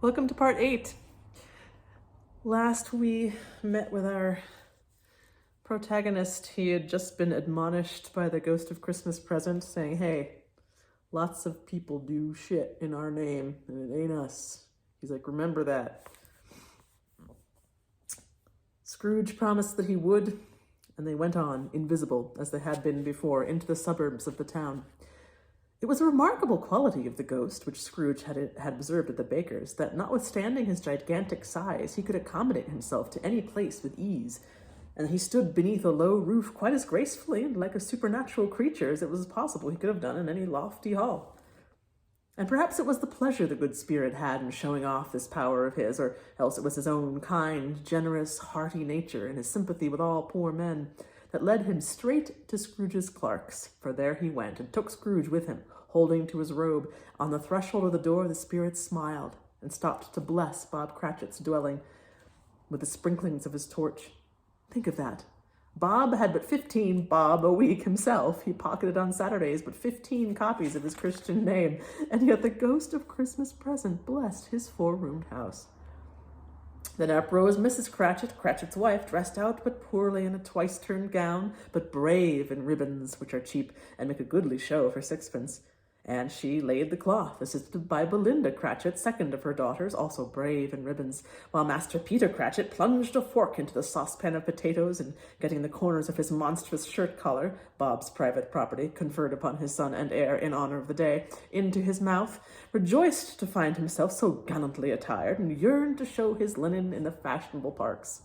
Welcome to part 8. Last we met with our protagonist. He had just been admonished by the ghost of Christmas present saying, hey, lots of people do shit in our name and it ain't us. He's like, remember that. Scrooge promised that he would, and they went on, invisible as they had been before, into the suburbs of the town. It was a remarkable quality of the ghost, which Scrooge had observed at the baker's, that notwithstanding his gigantic size, he could accommodate himself to any place with ease, and he stood beneath a low roof quite as gracefully and like a supernatural creature as it was possible he could have done in any lofty hall. And perhaps it was the pleasure the good spirit had in showing off this power of his, or else it was his own kind, generous, hearty nature and his sympathy with all poor men, that led him straight to Scrooge's clerk's, for there he went, and took Scrooge with him, holding to his robe. On the threshold of the door, the spirit smiled, and stopped to bless Bob Cratchit's dwelling with the sprinklings of his torch. Think of that. Bob had but 15 bob a week himself. He pocketed on Saturdays but 15 copies of his Christian name, and yet the ghost of Christmas present blessed his four-roomed house. Then up rose Mrs. Cratchit, Cratchit's wife, dressed out but poorly in a twice-turned gown, but brave in ribbons, which are cheap, and make a goodly show for sixpence. And she laid the cloth, assisted by Belinda Cratchit, second of her daughters, also brave in ribbons, while Master Peter Cratchit plunged a fork into the saucepan of potatoes, and getting the corners of his monstrous shirt-collar, Bob's private property, conferred upon his son and heir in honour of the day, into his mouth, rejoiced to find himself so gallantly attired, and yearned to show his linen in the fashionable parks.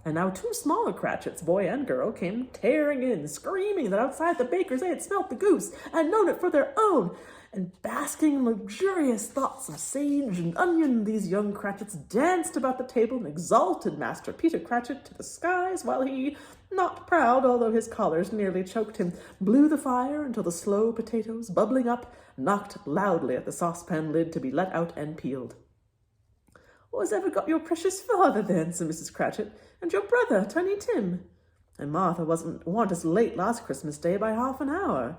And now two smaller Cratchits, boy and girl, came tearing in, screaming that outside the baker's they had smelt the goose and known it for their own. And basking in luxurious thoughts of sage and onion, these young Cratchits danced about the table and exalted Master Peter Cratchit to the skies, while he, not proud, although his collars nearly choked him, blew the fire until the slow potatoes, bubbling up, knocked loudly at the saucepan lid to be let out and peeled. "What has ever got your precious father, then?" said Mrs. Cratchit, "and your brother, Tiny Tim? And Martha warn't as late last Christmas Day by half an hour."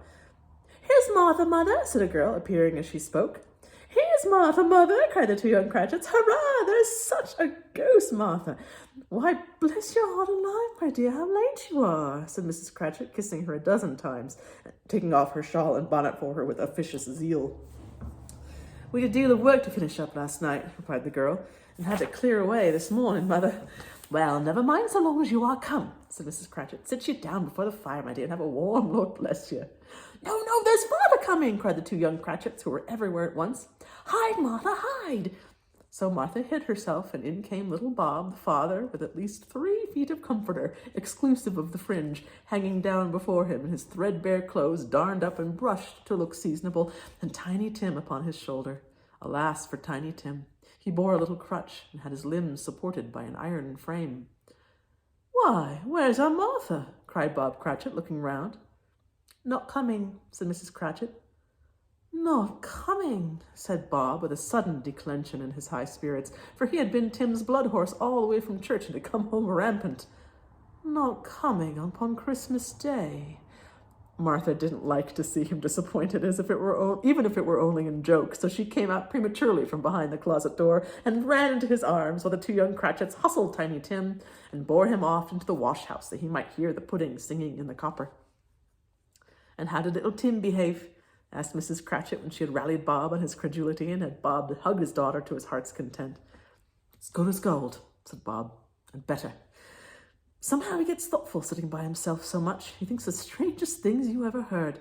"Here's Martha, mother," said a girl, appearing as she spoke. "Here's Martha, mother," cried the two young Cratchits. "Hurrah! There's such a ghost, Martha." "Why, bless your heart alive, my dear, how late you are," said Mrs. Cratchit, kissing her a dozen times, taking off her shawl and bonnet for her with officious zeal. "We had a deal of work to finish up last night," replied the girl, "and had to clear away this morning, mother." "Well, never mind so long as you are come," said Mrs. Cratchit. "Sit you down before the fire, my dear, and have a warm, Lord bless you." No, there's father coming," cried the two young Cratchits, who were everywhere at once. "Hide, Martha, hide." So Martha hid herself, and in came little Bob, the father, with at least 3 feet of comforter, exclusive of the fringe, hanging down before him, and his threadbare clothes darned up and brushed to look seasonable, and Tiny Tim upon his shoulder. Alas for Tiny Tim! He bore a little crutch, and had his limbs supported by an iron frame. "Why, where's our Martha?" cried Bob Cratchit, looking round. "Not coming," said Mrs. Cratchit. "Not coming," said Bob, with a sudden declension in his high spirits, for he had been Tim's blood horse all the way from church and had come home rampant. "Not coming upon Christmas Day." Martha didn't like to see him disappointed, even if it were only in joke, so she came out prematurely from behind the closet door and ran into his arms, while the two young Cratchits hustled Tiny Tim and bore him off into the wash-house that he might hear the pudding singing in the copper. "And how did little Tim behave?" asked Mrs. Cratchit, when she had rallied Bob on his credulity and had Bob hug his daughter to his heart's content. "As good as gold," said Bob, "and better. Somehow he gets thoughtful sitting by himself so much. He thinks the strangest things you ever heard.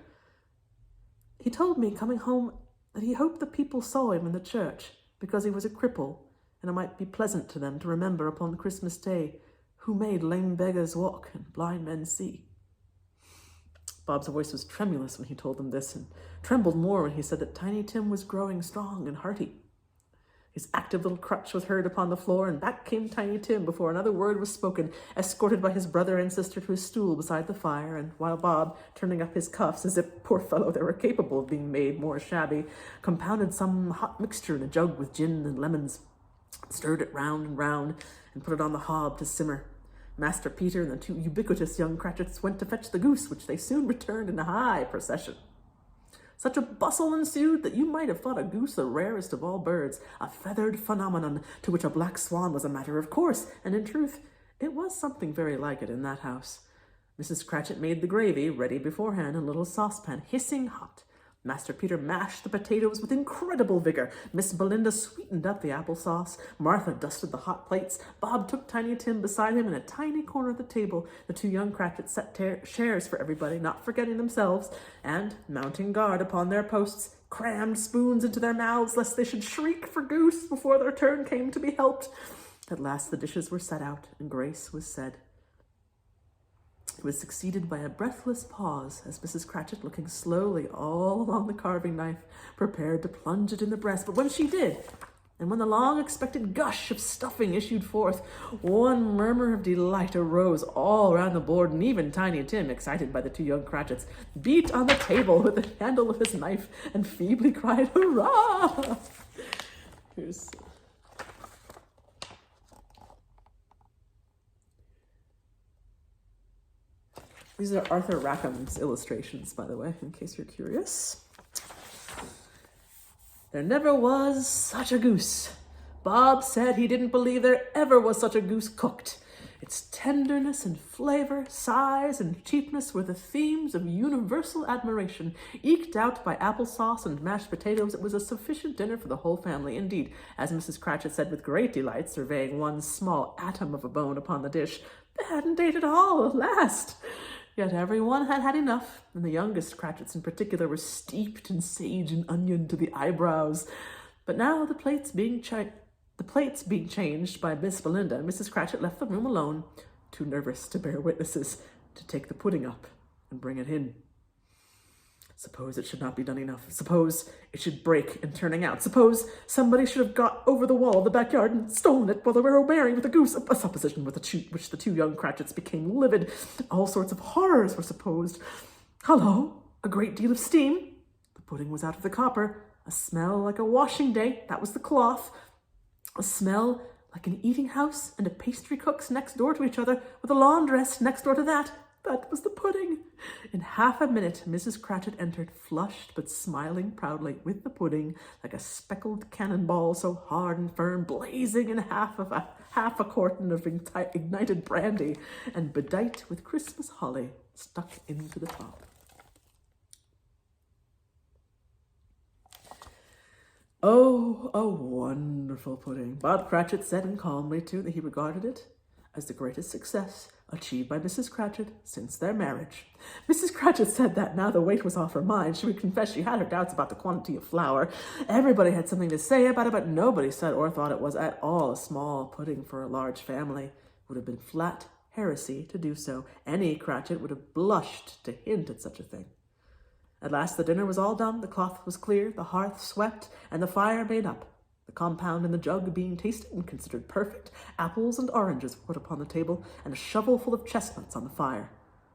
He told me coming home that he hoped the people saw him in the church because he was a cripple, and it might be pleasant to them to remember upon Christmas Day who made lame beggars walk and blind men see." Bob's voice was tremulous when he told them this, and trembled more when he said that Tiny Tim was growing strong and hearty. His active little crutch was heard upon the floor, and back came Tiny Tim before another word was spoken, escorted by his brother and sister to his stool beside the fire, and while Bob, turning up his cuffs, as if, poor fellow, they were capable of being made more shabby, compounded some hot mixture in a jug with gin and lemons, stirred it round and round, and put it on the hob to simmer. Master Peter and the two ubiquitous young Cratchits went to fetch the goose, which they soon returned in a high procession. Such a bustle ensued that you might have thought a goose the rarest of all birds, a feathered phenomenon to which a black swan was a matter of course, and in truth, it was something very like it in that house. Mrs. Cratchit made the gravy ready beforehand in a little saucepan, hissing hot. Master Peter mashed the potatoes with incredible vigor. Miss Belinda sweetened up the applesauce. Martha dusted the hot plates. Bob took Tiny Tim beside him in a tiny corner of the table. The two young Cratchits set chairs for everybody, not forgetting themselves, and, mounting guard upon their posts, crammed spoons into their mouths lest they should shriek for goose before their turn came to be helped. At last the dishes were set out, and grace was said. It was succeeded by a breathless pause as Mrs. Cratchit, looking slowly all along the carving knife, prepared to plunge it in the breast. But when she did, and when the long-expected gush of stuffing issued forth, one murmur of delight arose all round the board, and even Tiny Tim, excited by the two young Cratchits, beat on the table with the handle of his knife and feebly cried, "Hurrah!" These are Arthur Rackham's illustrations, by the way, in case you're curious. There never was such a goose. Bob said he didn't believe there ever was such a goose cooked. Its tenderness and flavor, size and cheapness were the themes of universal admiration. Eked out by applesauce and mashed potatoes, it was a sufficient dinner for the whole family. Indeed, as Mrs. Cratchit said with great delight, surveying one small atom of a bone upon the dish, they hadn't ate it all at last. Yet everyone had had enough, and the youngest Cratchits in particular were steeped in sage and onion to the eyebrows. But now the plates being changed by Miss Belinda, Mrs. Cratchit left the room alone, too nervous to bear witnesses, to take the pudding up and bring it in. Suppose it should not be done enough. Suppose it should break in turning out. Suppose somebody should have got over the wall of the backyard and stolen it while they were marrying with a goose, a supposition with which the two young Cratchits became livid. All sorts of horrors were supposed. Hullo! A great deal of steam. The pudding was out of the copper. A smell like a washing day. That was the cloth. A smell like an eating house and a pastry cook's next door to each other, with a laundress next door to that. That was the pudding. In half a minute, Mrs. Cratchit entered, flushed but smiling proudly, with the pudding, like a speckled cannonball, so hard and firm, blazing in half a quartern of ignited brandy, and bedight with Christmas holly stuck into the top. Oh, a wonderful pudding. Bob Cratchit said, and calmly too, that he regarded it as the greatest success achieved by Mrs. Cratchit since their marriage. Mrs. Cratchit said that now the weight was off her mind. She would confess she had her doubts about the quantity of flour. Everybody had something to say about it, but nobody said or thought it was at all a small pudding for a large family. It would have been flat heresy to do so. Any Cratchit would have blushed to hint at such a thing. At last the dinner was all done, the cloth was clear, the hearth swept, and the fire made up. The compound in the jug being tasted and considered perfect, apples and oranges were put upon the table, and a shovelful of chestnuts on the fire.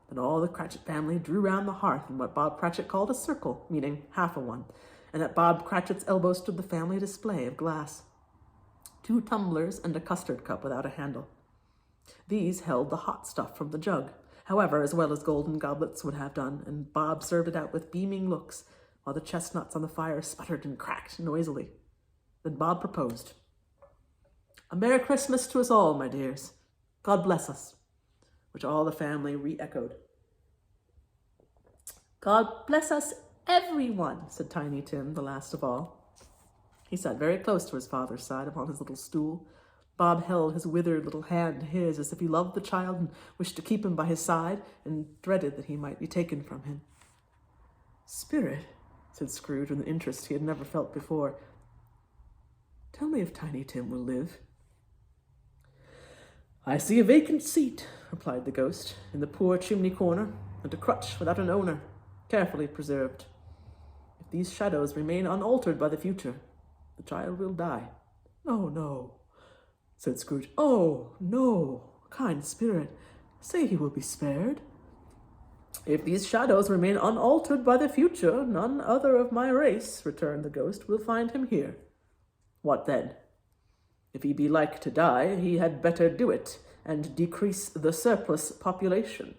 Then all the Cratchit family drew round the hearth in what Bob Cratchit called a circle, meaning half a one, and at Bob Cratchit's elbow stood the family display of glass. 2 tumblers and a custard cup without a handle. These held the hot stuff from the jug, however, as well as golden goblets would have done, and Bob served it out with beaming looks, while the chestnuts on the fire sputtered and cracked noisily. Then Bob proposed. "A Merry Christmas to us all, my dears. God bless us," which all the family re-echoed. "God bless us, everyone," said Tiny Tim, the last of all. He sat very close to his father's side upon his little stool. Bob held his withered little hand in his as if he loved the child and wished to keep him by his side and dreaded that he might be taken from him. "Spirit," said Scrooge with an interest he had never felt before, "tell me if Tiny Tim will live." "I see a vacant seat," replied the ghost, "in the poor chimney corner, and a crutch without an owner, carefully preserved. If these shadows remain unaltered by the future, the child will die." "Oh, no," said Scrooge. "Oh, no, kind spirit, say he will be spared." "If these shadows remain unaltered by the future, none other of my race," returned the ghost, "will find him here. What then? If he be like to die, he had better do it, and decrease the surplus population."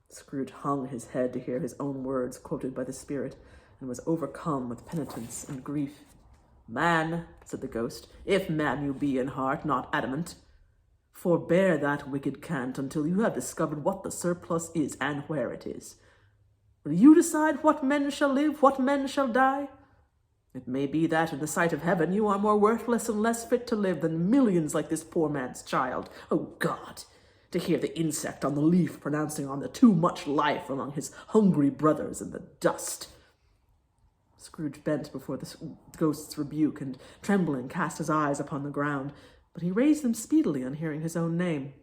Scrooge hung his head to hear his own words quoted by the spirit, and was overcome with penitence and grief. "Man," said the ghost, "if man you be in heart, not adamant, forbear that wicked cant until you have discovered what the surplus is and where it is. Will you decide what men shall live, what men shall die? It may be that in the sight of heaven you are more worthless and less fit to live than millions like this poor man's child. Oh God, to hear the insect on the leaf pronouncing on the too much life among his hungry brothers in the dust." Scrooge bent before the ghost's rebuke, and, trembling, cast his eyes upon the ground, but he raised them speedily on hearing his own name.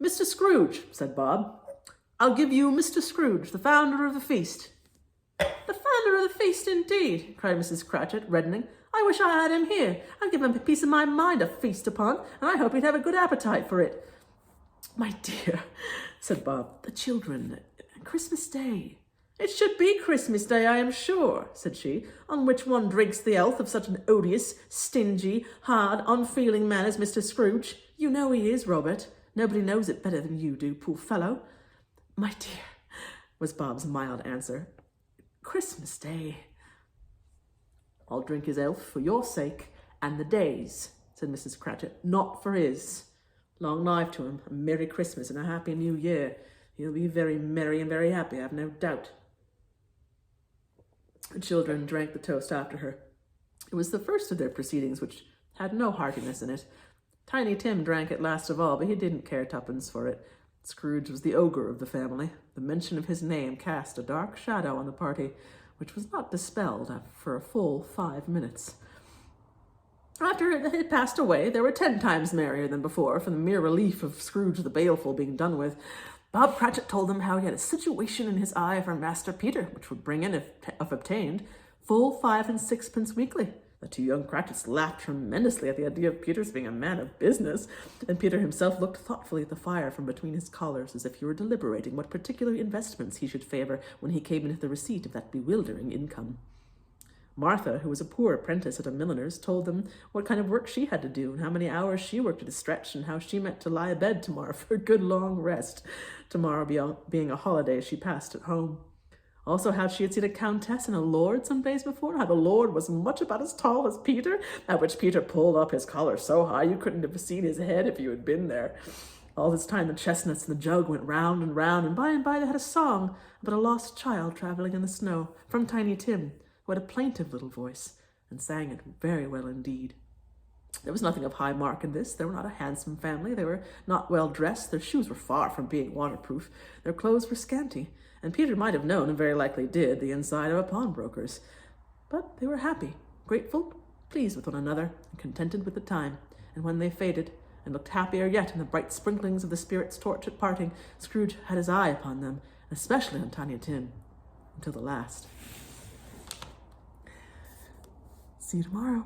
"Mr. Scrooge," said Bob. "I'll give you Mr. Scrooge, the founder of the feast." "The founder of the feast, indeed!" cried Mrs. Cratchit, reddening. "I wish I had him here. I'd give him a piece of my mind to feast upon, and I hope he'd have a good appetite for it." "My dear," said Bob, "the children, Christmas Day." "It should be Christmas Day, I am sure," said she, "on which one drinks the health of such an odious, stingy, hard, unfeeling man as Mr. Scrooge. You know he is, Robert. Nobody knows it better than you do, poor fellow." "My dear," was Bob's mild answer, "Christmas Day." "I'll drink his health for your sake and the day's," said Mrs. Cratchit, "not for his. Long life to him, a Merry Christmas and a Happy New Year. He'll be very merry and very happy, I've no doubt." The children drank the toast after her. It was the first of their proceedings which had no heartiness in it. Tiny Tim drank it last of all, but he didn't care twopence for it. Scrooge was the ogre of the family. The mention of his name cast a dark shadow on the party, which was not dispelled for a full 5 minutes. After it had passed away, they were 10 times merrier than before, from the mere relief of Scrooge the baleful being done with. Bob Cratchit told them how he had a situation in his eye for Master Peter, which would bring in, if obtained, full 5 and 6pence weekly. The 2 young Cratchits laughed tremendously at the idea of Peter's being a man of business, and Peter himself looked thoughtfully at the fire from between his collars, as if he were deliberating what particular investments he should favour when he came into the receipt of that bewildering income. Martha, who was a poor apprentice at a milliner's, told them what kind of work she had to do, and how many hours she worked at a stretch, and how she meant to lie abed tomorrow for a good long rest, tomorrow being a holiday she passed at home. Also how she had seen a countess and a lord some days before, how the lord was much about as tall as Peter, at which Peter pulled up his collar so high you couldn't have seen his head if you had been there. All this time the chestnuts and the jug went round, and by and by they had a song about a lost child travelling in the snow, from Tiny Tim, who had a plaintive little voice, and sang it very well indeed. There was nothing of high mark in this. They were not a handsome family. They were not well dressed. Their shoes were far from being waterproof. Their clothes were scanty, and Peter might have known, and very likely did, the inside of a pawnbroker's. But they were happy, grateful, pleased with one another, and contented with the time. And when they faded, and looked happier yet in the bright sprinklings of the spirit's torch at parting, Scrooge had his eye upon them, especially on Tiny Tim, until the last. See you tomorrow.